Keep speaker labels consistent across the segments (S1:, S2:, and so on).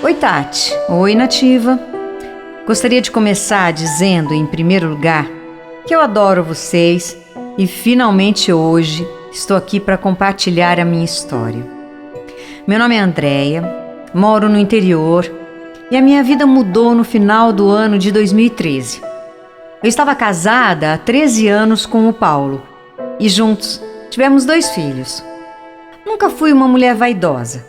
S1: Oi, Tati. Oi, Nativa. Gostaria de começar dizendo, em primeiro lugar, que eu adoro vocês e finalmente hoje estou aqui para compartilhar a minha história. Meu nome é Andréia, moro no interior e a minha vida mudou no final do ano de 2013. Eu estava casada há 13 anos com o Paulo e juntos tivemos 2 filhos. Nunca fui uma mulher vaidosa.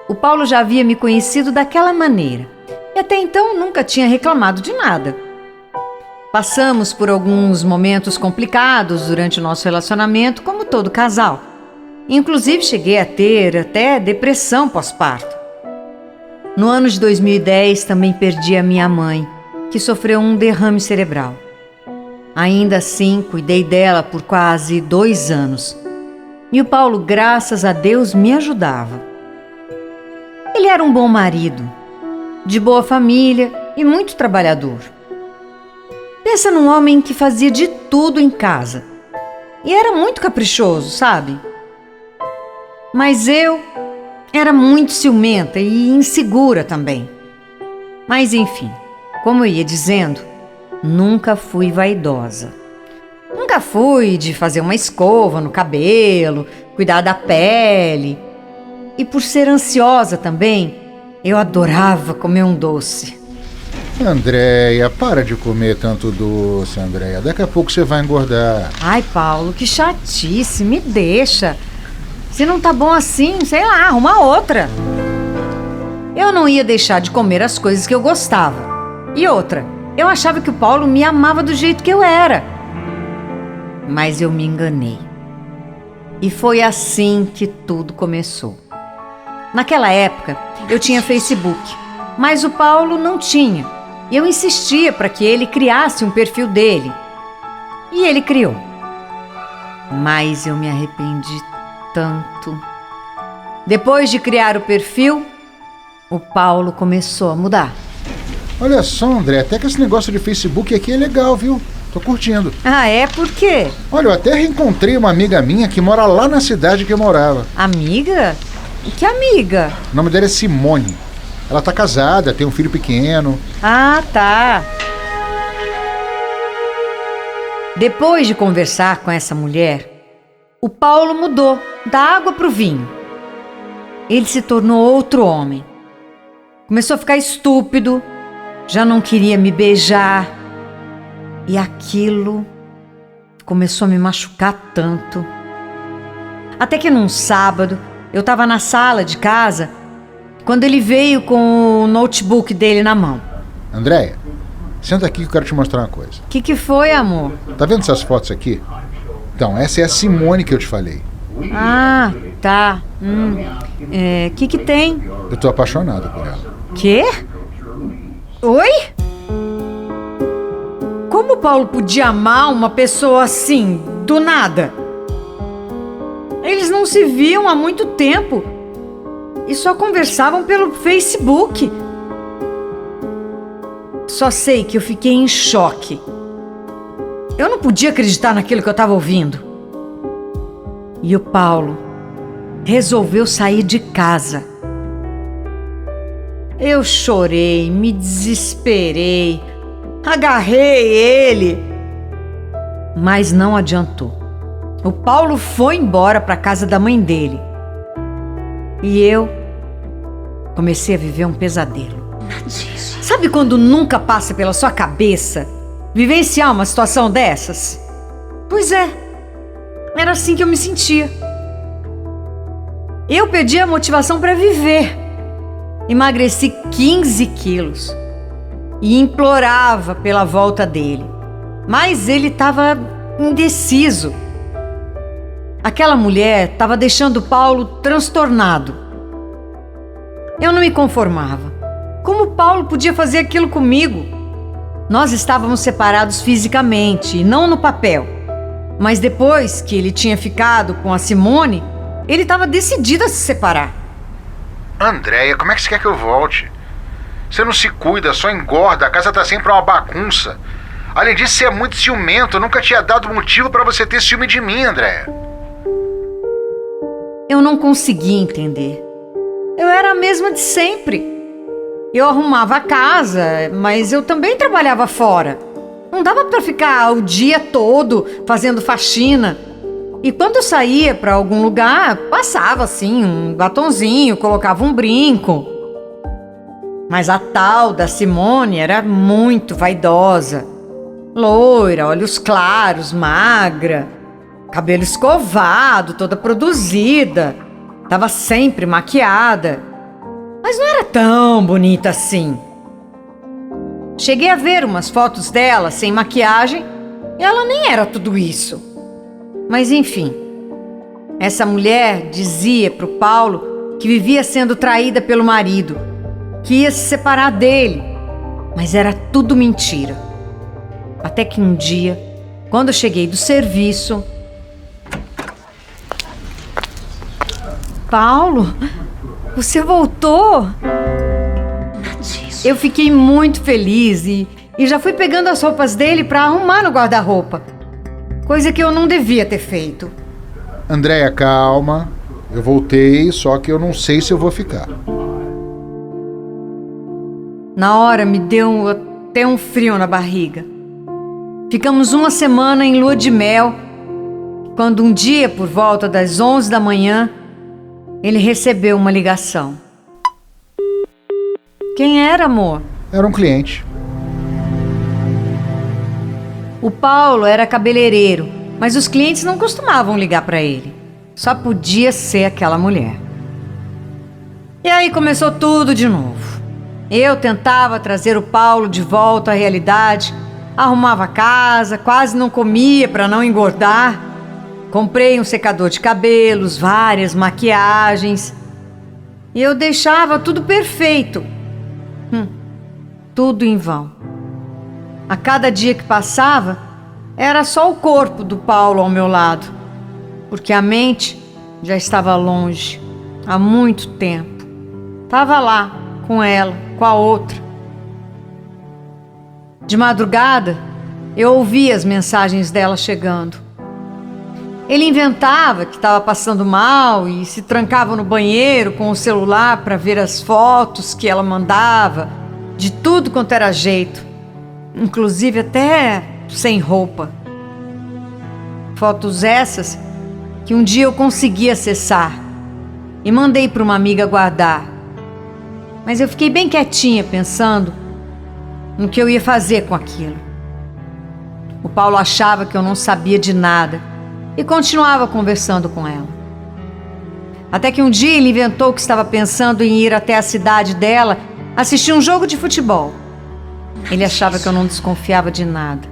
S1: O Paulo já havia me conhecido daquela maneira e até então nunca tinha reclamado de nada. Passamos por alguns momentos complicados durante o nosso relacionamento, como todo casal. Inclusive cheguei a ter até depressão pós-parto. No ano de 2010 também perdi a minha mãe, que sofreu um derrame cerebral. Ainda assim, cuidei dela por quase 2 anos. E o Paulo, graças a Deus, me ajudava. Ele era um bom marido, de boa família e muito trabalhador. Pensa num homem que fazia de tudo em casa. E era muito caprichoso, sabe? Mas eu era muito ciumenta e insegura também. Mas enfim, como eu ia dizendo, nunca fui vaidosa. Nunca fui de fazer uma escova no cabelo, cuidar da pele. E por ser ansiosa também, eu adorava comer um doce.
S2: Andréia, para de comer tanto doce, Andréia. Daqui a pouco você vai engordar.
S1: Ai, Paulo, que chatice, me deixa. Se não tá bom assim, sei lá, arruma outra. Eu não ia deixar de comer as coisas que eu gostava. E outra, eu achava que o Paulo me amava do jeito que eu era. Mas eu me enganei. E foi assim que tudo começou. Naquela época, eu tinha Facebook, mas o Paulo não tinha. E eu insistia para que ele criasse um perfil dele. E ele criou. Mas eu me arrependi tanto. Depois de criar o perfil, o Paulo começou a mudar.
S2: Olha só, André, até que esse negócio de Facebook aqui é legal, viu? Tô curtindo.
S1: Ah, é? Por quê?
S2: Olha, eu até reencontrei uma amiga minha que mora lá na cidade que eu morava.
S1: Amiga? Que amiga?
S2: O nome dela é Simone. Ela tá casada, tem um filho pequeno.
S1: Ah, tá. Depois de conversar com essa mulher, o Paulo mudou da água pro vinho. Ele se tornou outro homem. Começou a ficar estúpido, já não queria me beijar. E aquilo começou a me machucar tanto. Até que num sábado, eu estava na sala de casa quando ele veio com o notebook dele na mão.
S2: Andréia, senta aqui que eu quero te mostrar uma coisa.
S1: O que foi, amor?
S2: Tá vendo essas fotos aqui? Então, essa é a Simone que eu te falei.
S1: Ah, tá. Que tem?
S2: Eu tô apaixonado por ela.
S1: Quê? Oi? Como o Paulo podia amar uma pessoa assim, do nada? Eles não se viam há muito tempo e só conversavam pelo Facebook. Só sei que eu fiquei em choque. Eu não podia acreditar naquilo que eu estava ouvindo. E o Paulo resolveu sair de casa. Eu chorei, me desesperei, agarrei ele, mas não adiantou. O Paulo foi embora para a casa da mãe dele. E eu comecei a viver um pesadelo. Sabe quando nunca passa pela sua cabeça vivenciar uma situação dessas? Pois é, era assim que eu me sentia. Eu perdi a motivação para viver. Emagreci 15 quilos e implorava pela volta dele. Mas ele estava indeciso. Aquela mulher estava deixando o Paulo transtornado. Eu não me conformava. Como o Paulo podia fazer aquilo comigo? Nós estávamos separados fisicamente e não no papel. Mas depois que ele tinha ficado com a Simone, ele estava decidido a se separar.
S2: Andréia, como é que você quer que eu volte? Você não se cuida, só engorda, a casa tá sempre uma bagunça. Além disso, você é muito ciumento, eu nunca tinha dado motivo pra você ter ciúme de mim, Andréia.
S1: Eu não conseguia entender. Eu era a mesma de sempre. Eu arrumava a casa, mas eu também trabalhava fora. Não dava para ficar o dia todo fazendo faxina. E quando eu saía para algum lugar, passava assim um batonzinho, colocava um brinco. Mas a tal da Simone era muito vaidosa. Loira, olhos claros, magra, cabelo escovado, toda produzida. Tava sempre maquiada. Mas não era tão bonita assim. Cheguei a ver umas fotos dela sem maquiagem e ela nem era tudo isso. Mas enfim, essa mulher dizia pro Paulo que vivia sendo traída pelo marido, que ia se separar dele, mas era tudo mentira. Até que um dia, quando eu cheguei do serviço... Paulo, você voltou? Eu fiquei muito feliz e já fui pegando as roupas dele para arrumar no guarda-roupa. Coisa que eu não devia ter feito.
S2: Andréia, calma. Eu voltei, só que eu não sei se eu vou ficar.
S1: Na hora me deu até um frio na barriga. Ficamos uma semana em lua de mel, quando um dia, por volta das 11 da manhã, ele recebeu uma ligação. Quem era, amor?
S2: Era um cliente.
S1: O Paulo era cabeleireiro, mas os clientes não costumavam ligar para ele. Só podia ser aquela mulher. E aí começou tudo de novo. Eu tentava trazer o Paulo de volta à realidade, arrumava a casa, quase não comia para não engordar. Comprei um secador de cabelos, várias maquiagens. E eu deixava tudo perfeito. Tudo em vão. A cada dia que passava, era só o corpo do Paulo ao meu lado, porque a mente já estava longe, há muito tempo. Estava lá, com ela, com a outra. De madrugada, eu ouvia as mensagens dela chegando. Ele inventava que estava passando mal e se trancava no banheiro com o celular para ver as fotos que ela mandava, de tudo quanto era jeito, inclusive até sem roupa. Fotos essas que um dia eu consegui acessar e mandei para uma amiga guardar. Mas eu fiquei bem quietinha pensando no que eu ia fazer com aquilo. O Paulo achava que eu não sabia de nada e continuava conversando com ela. Até que um dia ele inventou que estava pensando em ir até a cidade dela assistir um jogo de futebol. Ele achava que eu não desconfiava de nada.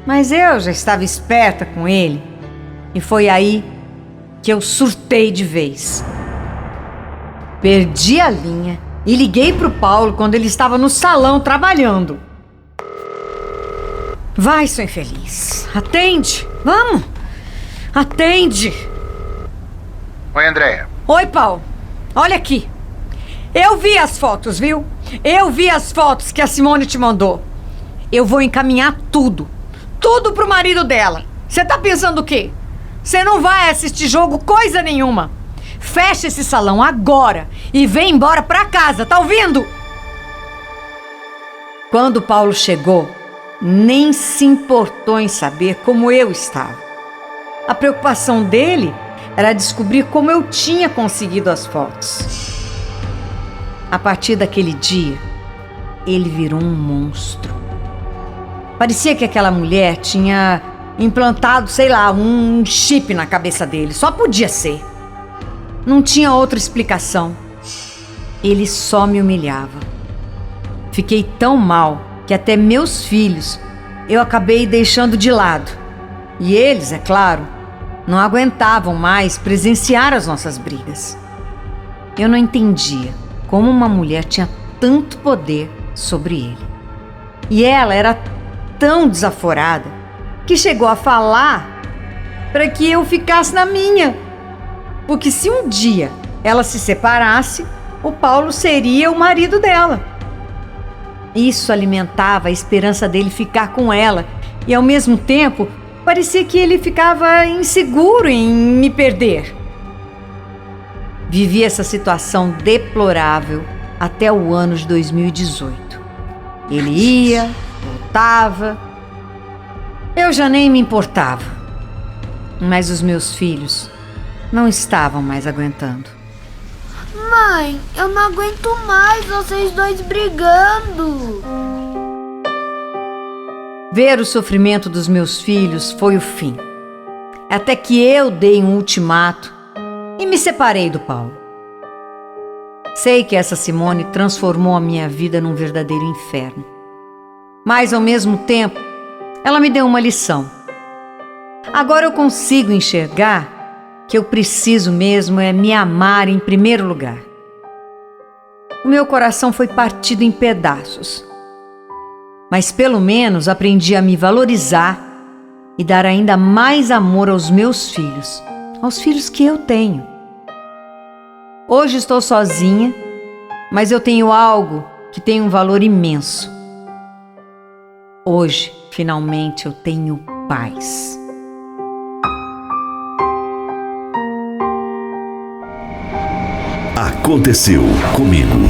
S1: Mas eu já estava esperta com ele. E foi aí que eu surtei de vez. Perdi a linha e liguei pro Paulo quando ele estava no salão trabalhando. Vai, seu infeliz. Atende. Vamos. Atende.
S2: Oi, Andréia.
S1: Oi, Paulo. Olha aqui. Eu vi as fotos, viu? Eu vi as fotos que a Simone te mandou. Eu vou encaminhar tudo. Tudo pro marido dela. Você tá pensando o quê? Você não vai assistir jogo coisa nenhuma. Fecha esse salão agora e vem embora pra casa, tá ouvindo? Quando o Paulo chegou, nem se importou em saber como eu estava. A preocupação dele era descobrir como eu tinha conseguido as fotos. A partir daquele dia, ele virou um monstro. Parecia que aquela mulher tinha implantado, sei lá, um chip na cabeça dele. Só podia ser. Não tinha outra explicação. Ele só me humilhava. Fiquei tão mal que até meus filhos eu acabei deixando de lado. E eles, é claro, não aguentavam mais presenciar as nossas brigas. Eu não entendia como uma mulher tinha tanto poder sobre ele. E ela era tão desaforada que chegou a falar para que eu ficasse na minha. Porque se um dia ela se separasse, o Paulo seria o marido dela. Isso alimentava a esperança dele ficar com ela e, ao mesmo tempo, parecia que ele ficava inseguro em me perder. Vivi essa situação deplorável até o ano de 2018. Ele ia, voltava. Eu já nem me importava. Mas os meus filhos não estavam mais aguentando.
S3: Mãe, eu não aguento mais vocês dois brigando.
S1: Ver o sofrimento dos meus filhos foi o fim. Até que eu dei um ultimato e me separei do Paulo. Sei que essa Simone transformou a minha vida num verdadeiro inferno. Mas, ao mesmo tempo, ela me deu uma lição. Agora eu consigo enxergar que eu preciso mesmo é me amar em primeiro lugar. O meu coração foi partido em pedaços. Mas pelo menos aprendi a me valorizar e dar ainda mais amor aos meus filhos, aos filhos que eu tenho. Hoje estou sozinha, mas eu tenho algo que tem um valor imenso. Hoje, finalmente, eu tenho paz.
S4: Aconteceu comigo.